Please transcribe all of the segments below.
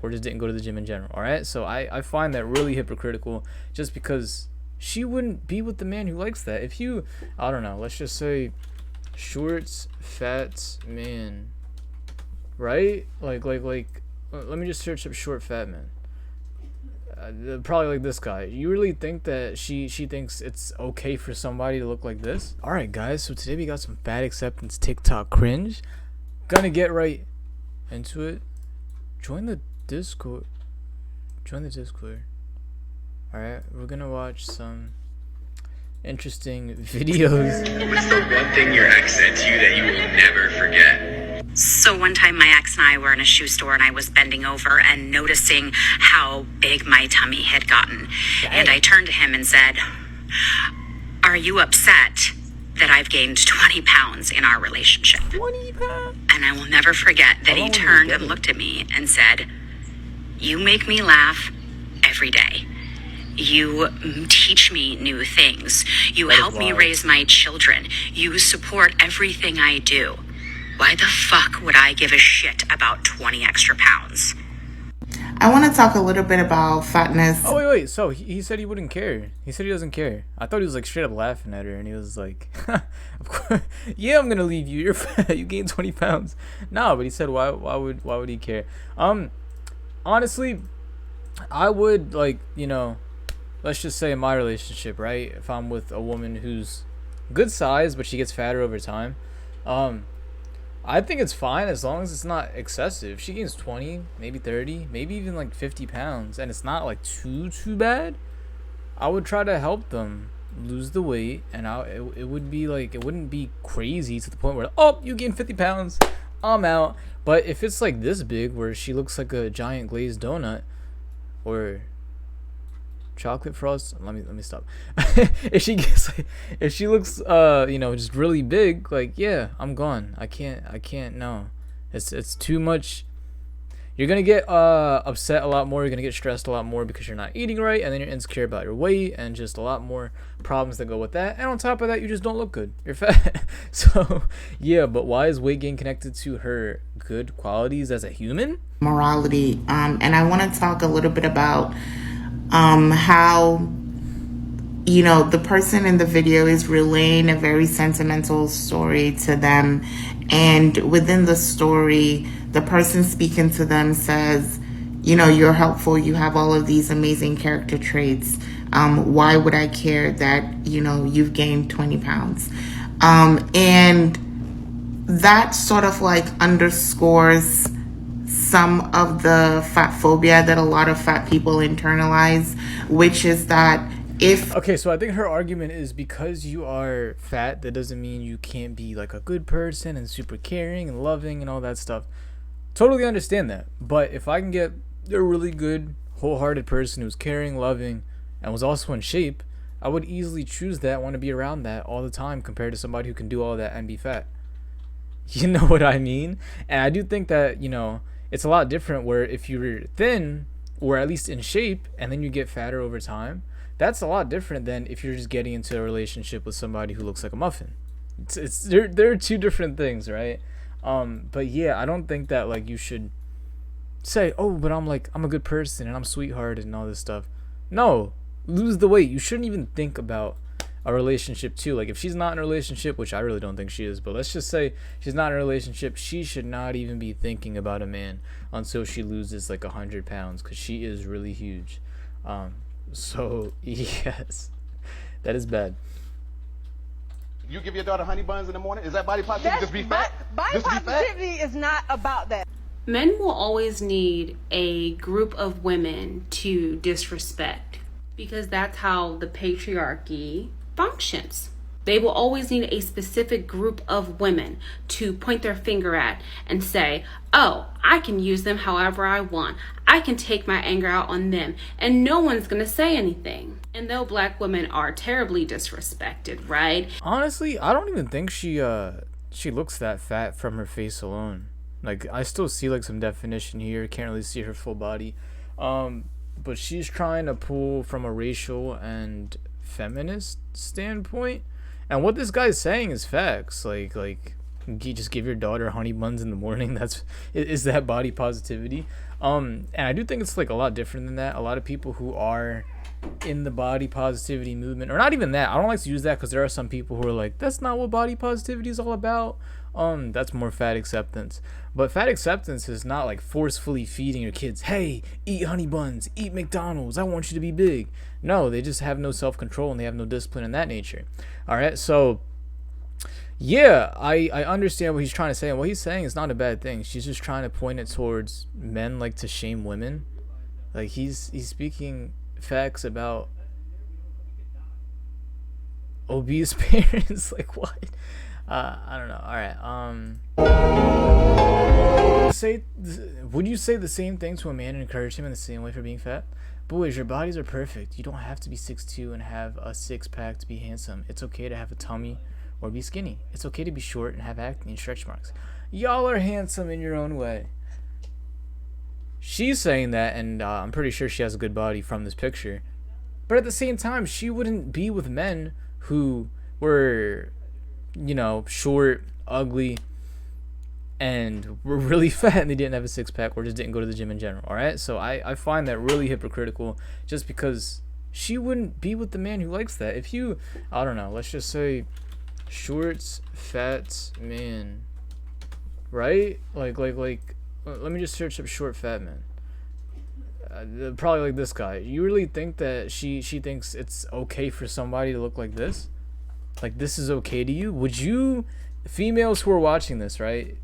or just didn't go to the gym in general. All right, so I find that really hypocritical, just because she wouldn't be with the man who likes that. If you, I don't know, let's just say shorts, fat man, right? Let me just search up short fat man. Probably like this guy. You really think that she thinks it's okay for somebody to look like this? All right, guys. So today we got some fat acceptance TikTok cringe. Gonna get right into it. Join the Discord. Join the Discord. All right, we're gonna watch some interesting videos. What's the one thing your ex said to you that you will never forget? So one time my ex and I were in a shoe store and I was bending over and noticing how big my tummy had gotten. Dang. And I turned to him and said, "Are you upset that I've gained 20 pounds in our relationship?" 20 pounds. And I will never forget that he turned and looked at me and said, "You make me laugh every day. You teach me new things. You help me raise my children. You support everything I do. Why the fuck would I give a shit about 20 extra pounds?" I want to talk a little bit about fatness. Oh wait. So he said he wouldn't care. He said he doesn't care. I thought he was like straight up laughing at her, and he was like, "Of course, yeah, I'm gonna leave you. You're fat. You gained 20 pounds." No, but he said, why would he care? Honestly, I would, like, let's just say in my relationship, right? If I'm with a woman who's good size but she gets fatter over time, I think it's fine as long as it's not excessive. She gains 20, maybe 30, maybe even like 50 pounds, and it's not like too bad. I would try to help them lose the weight, and it would be like, it wouldn't be crazy to the point where, oh, you gained 50 pounds, I'm out. But if it's like this big where she looks like a giant glazed donut or chocolate frost, let me stop. if she looks just really big, like, yeah, I'm gone. I can't. No, it's too much. You're gonna get upset a lot more. You're gonna get stressed a lot more because you're not eating right, and then you're insecure about your weight, and just a lot more problems that go with that. And on top of that, you just don't look good. You're fat. So yeah, but why is weight gain connected to her good qualities as a human? Morality. And I want to talk a little bit about how the person in the video is relaying a very sentimental story to them, and within the story the person speaking to them says, you're helpful, you have all of these amazing character traits, why would I care that you've gained 20 pounds? And that sort of like underscores some of the fat phobia that a lot of fat people internalize, which is that okay, so I think her argument is, because you are fat, that doesn't mean you can't be like a good person and super caring and loving and all that stuff. Totally understand that. But if I can get a really good, wholehearted person who's caring, loving, and was also in shape, I would easily choose that, want to be around that all the time, compared to somebody who can do all that and be fat. You know what I mean? And I do think that, it's a lot different where if you're thin, or at least in shape, and then you get fatter over time, that's a lot different than if you're just getting into a relationship with somebody who looks like a muffin. They're two different things, right? But yeah, I don't think that like you should say, oh, but I'm a good person and I'm sweethearted and all this stuff. No, lose the weight. You shouldn't even think about a relationship too. Like, if she's not in a relationship, which I really don't think she is, but let's just say she's not in a relationship, she should not even be thinking about a man until she loses like 100 pounds, because she is really huge. So yes, that is bad. You give your daughter honey buns in the morning? Is that body positivity? Just be fat? Body positivity is not about that. Men will always need a group of women to disrespect, because that's how the patriarchy functions. They will always need a specific group of women to point their finger at and say, oh, I can use them however I want. I can take my anger out on them and no one's going to say anything. And though black women are terribly disrespected, right? Honestly, I don't even think she looks that fat from her face alone. Like, I still see like some definition here. Can't really see her full body. But she's trying to pull from a racial and feminist standpoint. And what this guy's saying is facts. Like you just give your daughter honey buns in the morning. Is that body positivity? And I do think it's like a lot different than that. A lot of people who are in the body positivity movement, or not even that, I don't like to use that because there are some people who are like, that's not what body positivity is all about. That's more fat acceptance. But fat acceptance is not like forcefully feeding your kids, hey, eat honey buns, eat McDonald's, I want you to be big. No, they just have no self-control and they have no discipline in that nature. All right, so yeah, I understand what he's trying to say, and what he's saying is not a bad thing. She's just trying to point it towards men like to shame women. Like he's speaking facts about obese parents. Like what? I don't know. All right. Would you say the same thing to a man and encourage him in the same way for being fat? Boys, your bodies are perfect. You don't have to be 6'2" and have a six-pack to be handsome. It's okay to have a tummy or be skinny. It's okay to be short and have acne and stretch marks. Y'all are handsome in your own way. She's saying that, and I'm pretty sure she has a good body from this picture. But at the same time, she wouldn't be with men who were, you know, short, ugly, and were really fat and they didn't have a six-pack or just didn't go to the gym in general. All right, so I find that really hypocritical, just because she wouldn't be with the man who likes that. If you, I don't know, let's just say shorts, fat man, right? Like let me just search up short fat man. Probably like this guy. You really think that she thinks it's okay for somebody to look like this? Like, this is okay to you? Would you, females who are watching this, right?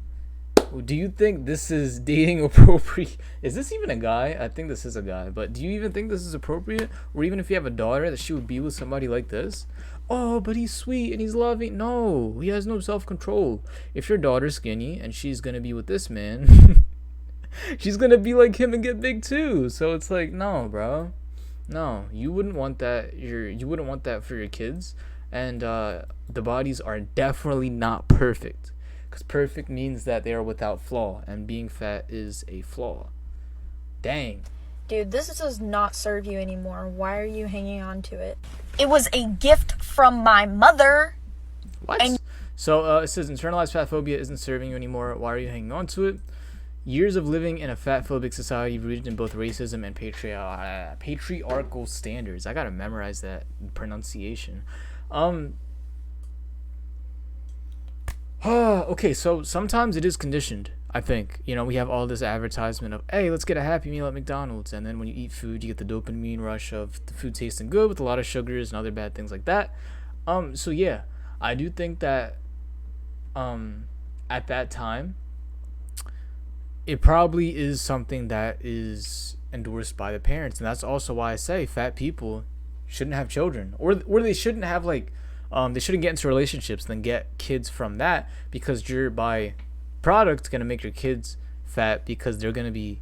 Do you think this is dating appropriate? Is this even a guy? I think this is a guy. But do you even think this is appropriate? Or even if you have a daughter, that she would be with somebody like this? Oh, but he's sweet and he's loving. No, he has no self-control. If your daughter's skinny and she's going to be with this man, she's going to be like him and get big too. So it's like, no, bro. No, you wouldn't want that. You wouldn't want that for your kids. And the bodies are definitely not perfect, because perfect means that they are without flaw, and being fat is a flaw. Dang. Dude, this does not serve you anymore. Why are you hanging on to it? It was a gift from my mother. What? So it says internalized fat phobia isn't serving you anymore. Why are you hanging on to it? Years of living in a fat phobic society rooted in both racism and patriarchal standards. I gotta memorize that pronunciation. Okay, so sometimes it is conditioned, I think. You know, we have all this advertisement of, hey, let's get a Happy Meal at McDonald's, and then when you eat food, you get the dopamine rush of the food tasting good with a lot of sugars and other bad things like that. So yeah, I do think that at that time, it probably is something that is endorsed by the parents, and that's also why I say fat people shouldn't have children, or they shouldn't have like they shouldn't get into relationships and then get kids from that, because your byproduct going to make your kids fat, because they're going to be,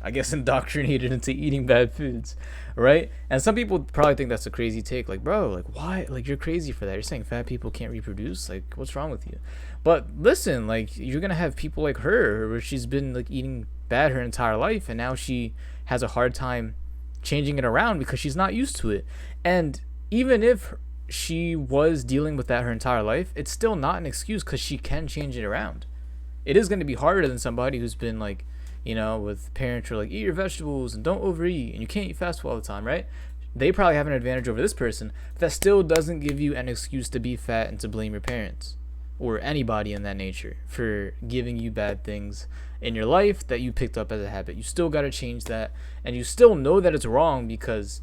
I guess, indoctrinated into eating bad foods, right? And some people probably think that's a crazy take, like, bro, like, why, like, you're crazy for that, you're saying fat people can't reproduce, like, what's wrong with you? But listen, like, you're gonna have people like her, where she's been like eating bad her entire life, and now she has a hard time changing it around because she's not used to it. And even if she was dealing with that her entire life, it's still not an excuse, because she can change it around. It is going to be harder than somebody who's been like, you know, with parents who are like, eat your vegetables and don't overeat and you can't eat fast food all the time, right? They probably have an advantage over this person, but that still doesn't give you an excuse to be fat and to blame your parents or anybody in that nature for giving you bad things in your life that you picked up as a habit. You still got to change that, and you still know that it's wrong, because,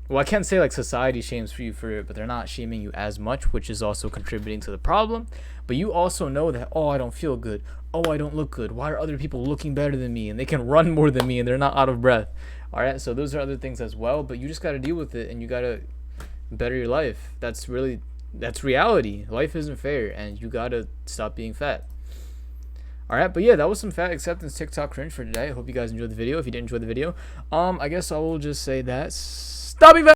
well, I can't say like society shames you for it, but they're not shaming you as much, which is also contributing to the problem. But you also know that, oh, I don't feel good, oh, I don't look good, why are other people looking better than me and they can run more than me and they're not out of breath? All right, so those are other things as well, but you just got to deal with it, and you got to better your life. That's reality. Life isn't fair, and you got to stop being fat. All right, but yeah, that was some fat acceptance TikTok cringe for today. I hope you guys enjoyed the video. If you didn't enjoy the video, I guess I will just say that stop being fat.